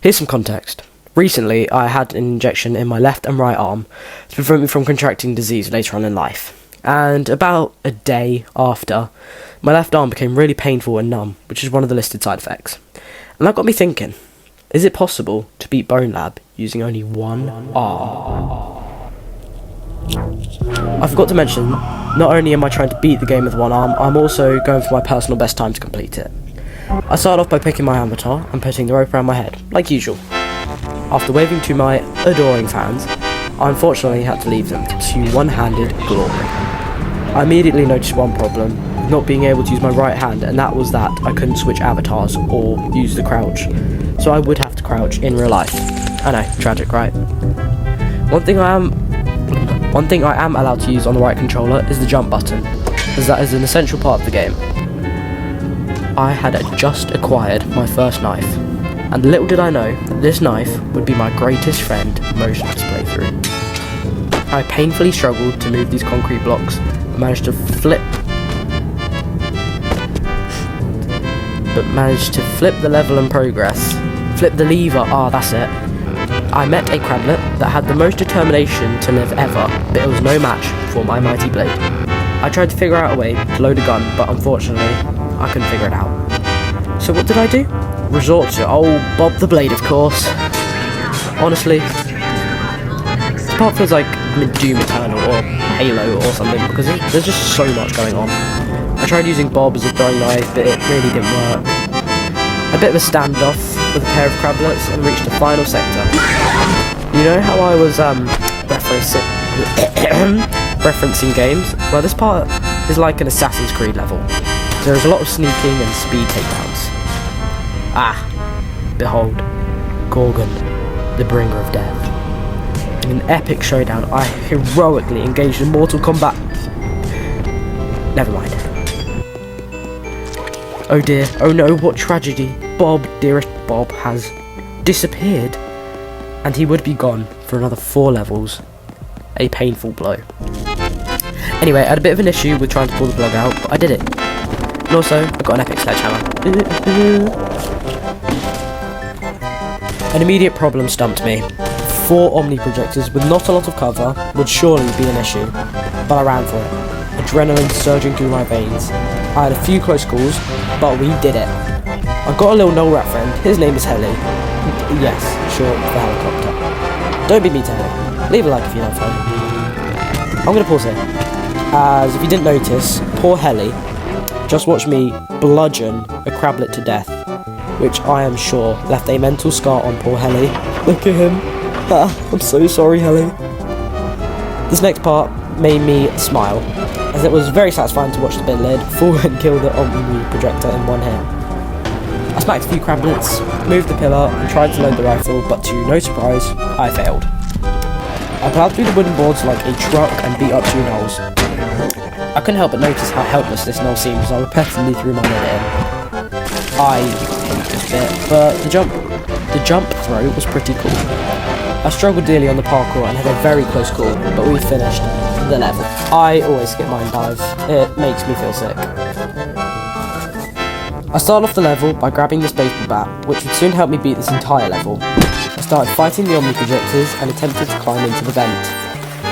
Here's some context. Recently, I had an injection in my left and right arm to prevent me from contracting disease later on in life. And about a day after, my left arm became really painful and numb, which is one of the listed side effects. And that got me thinking, is it possible to beat Bonelab using only one arm? I forgot to mention, not only am I trying to beat the game with one arm, I'm also going for my personal best time to complete it. I started off by picking my avatar and putting the rope around my head, like usual. After waving to my adoring fans, I unfortunately had to leave them to one-handed glory. I immediately noticed one problem, with not being able to use my right hand, and that was that I couldn't switch avatars or use the crouch, so I would have to crouch in real life. I know, tragic, right? One thing I am allowed to use on the right controller is the jump button, as that is an essential part of the game. I had just acquired my first knife, and little did I know that this knife would be my greatest friend most of this playthrough. I painfully struggled to move these concrete blocks, but managed to flip the level and progress. Flip the lever, that's it. I met a crablet that had the most determination to live ever, but it was no match for my mighty blade. I tried to figure out a way to load a gun, but unfortunately, I couldn't figure it out. So what did I do? Resort to Bob the Blade, of course. Honestly, this part feels like I'm in Doom Eternal or Halo or something, because there's just so much going on. I tried using Bob as a throwing knife, but it really didn't work. A bit of a standoff with a pair of crablets and reached the final sector. You know how I was referencing games? Well, this part is like an Assassin's Creed level. There is a lot of sneaking and speed takedowns. Behold, Gorgon, the bringer of death. In an epic showdown, I heroically engaged in Mortal Kombat. Never mind. Oh dear, oh no, what tragedy. Bob, dearest Bob, has disappeared. And he would be gone for another 4 levels. A painful blow. Anyway, I had a bit of an issue with trying to pull the plug out, but I did it. And also, I got an epic sledgehammer. An immediate problem stumped me. 4 Omni projectors with not a lot of cover would surely be an issue, but I ran for it. Adrenaline surging through my veins. I had a few close calls, but we did it. I got a little Knoll Rat friend, his name is Heli. Yes, short for helicopter. Don't be mean to Heli. Leave a like if you love him. I'm gonna pause here, as if you didn't notice, poor Heli just watched me bludgeon a crablet to death, which I am sure left a mental scar on poor Heli. Look at him. I'm so sorry, Heli. This next part made me smile, as it was very satisfying to watch the bin lid fall and kill the Omni projector in one hit. I smacked a few crablets, moved the pillar, and tried to load the rifle, but to no surprise, I failed. I plowed through the wooden boards like a truck and beat up 2 gnolls. I couldn't help but notice how helpless this gnoll seemed as I repetitively threw my node in. I hate this bit, but the jump throw was pretty cool. I struggled dearly on the parkour and had a very close call, but we finished the level. I always skip mine dive, it makes me feel sick. I started off the level by grabbing this baseball bat, which would soon help me beat this entire level. I started fighting the Omni projectors and attempted to climb into the vent.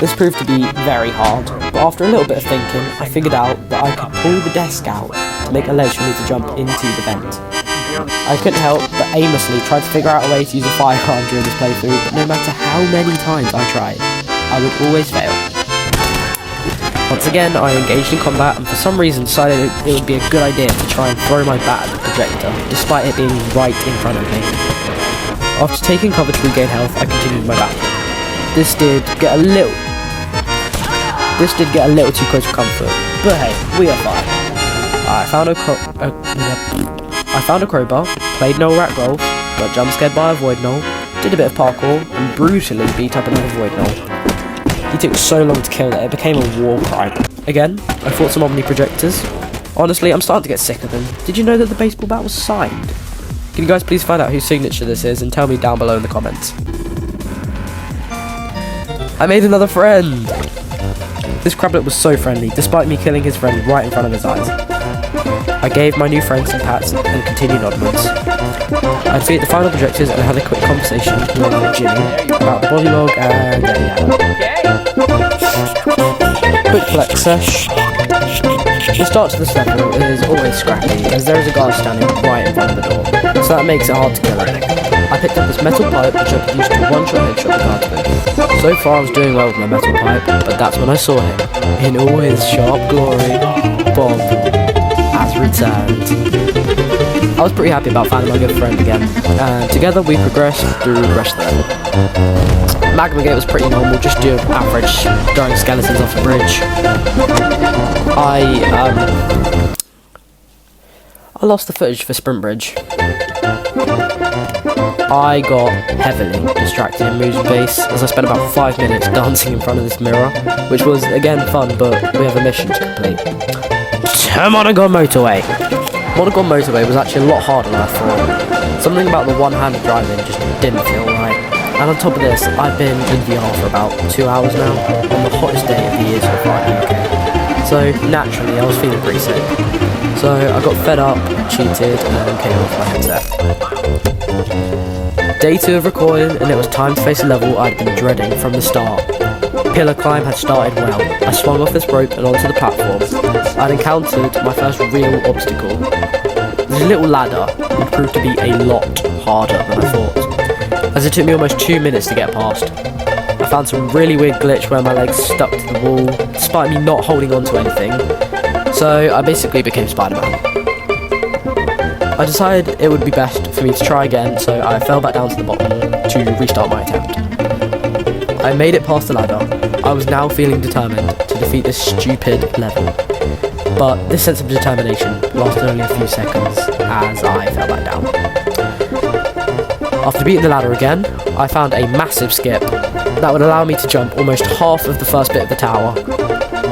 This proved to be very hard, but after a little bit of thinking, I figured out that I could pull the desk out to make a ledge for me to jump into the vent. I couldn't help but aimlessly try to figure out a way to use a firearm during this playthrough, but no matter how many times I tried, I would always fail. Once again, I engaged in combat and for some reason decided it would be a good idea to try and throw my bat at the projector, despite it being right in front of me. After taking cover to regain health, I continued my battle. This did get a little too close for comfort, but hey, we are fine. I found a crowbar, played Knoll Rat Golf, got jump scared by a Void Gnoll, did a bit of parkour, and brutally beat up another Void Gnoll. He took so long to kill that it became a war crime. Again, I fought some Omni projectors. Honestly, I'm starting to get sick of them. Did you know that the baseball bat was signed? Can you guys please find out whose signature this is and tell me down below in the comments. I made another friend! This crablet was so friendly, despite me killing his friend right in front of his eyes. I gave my new friend some pats and continued onwards. I defeated the final projectors and had a quick conversation with Jimmy about the Bonelab and quick flex sesh. The start to this level is always scrappy, as there is a guy standing right in front of the door, so that makes it hard to kill him. I picked up this metal pipe which I could use to one-shot headshot the guards with. So far I was doing well with my metal pipe, but that's when I saw him. In all his sharp glory, Bob has returned. I was pretty happy about finding my good friend again, and together we progressed through the rest of the level. Magma gate was pretty normal, just do average throwing skeletons off the bridge. I lost the footage for Sprint Bridge. I got heavily distracted in Moose Base as I spent about 5 minutes dancing in front of this mirror, which was again fun, but we have a mission to complete. Monogon Motorway! Monogon Motorway was actually a lot harder than I thought. Something about the one-handed driving just didn't feel right. And on top of this, I've been in VR for about 2 hours now, on the hottest day of the year so far in the UK. So naturally, I was feeling pretty sick. So I got fed up, cheated, and came off my headset. Day 2 of recording, and it was time to face a level I'd been dreading from the start. Pillar climb had started well. I swung off this rope and onto the platform. I'd encountered my first real obstacle. This little ladder would prove to be a lot harder than I thought, as it took me almost 2 minutes to get past. I found some really weird glitch where my legs stuck to the wall, despite me not holding on to anything, so I basically became Spider-Man. I decided it would be best for me to try again, so I fell back down to the bottom to restart my attempt. I made it past the ladder. I was now feeling determined to defeat this stupid level, but this sense of determination lasted only a few seconds as I fell back down. After beating the ladder again, I found a massive skip that would allow me to jump almost half of the first bit of the tower.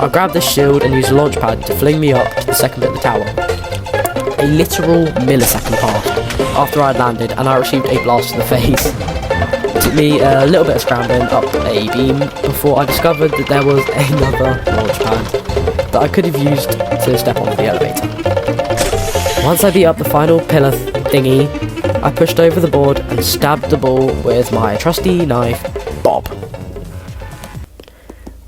I grabbed this shield and used a launch pad to fling me up to the second bit of the tower. A literal millisecond passed after I had landed and I received a blast to the face. It took me a little bit of scrambling up a beam before I discovered that there was another launch pad that I could have used to step onto the elevator. Once I beat up the final pillar thingy, I pushed over the board and stabbed the ball with my trusty knife, Bob.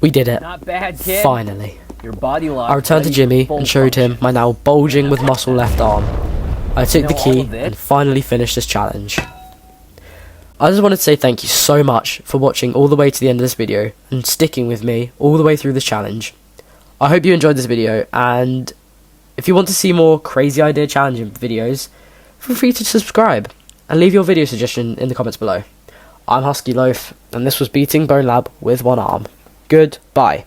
We did it. Not bad, kid. Finally. Your body lock. I returned to Jimmy and showed him my now bulging with muscle left arm. I took the key and finally finished this challenge. I just wanted to say thank you so much for watching all the way to the end of this video and sticking with me all the way through this challenge. I hope you enjoyed this video, and if you want to see more crazy idea challenging videos, feel free to subscribe and leave your video suggestion in the comments below. I'm Husky Loaf, and this was beating Bonelab with one arm. Goodbye.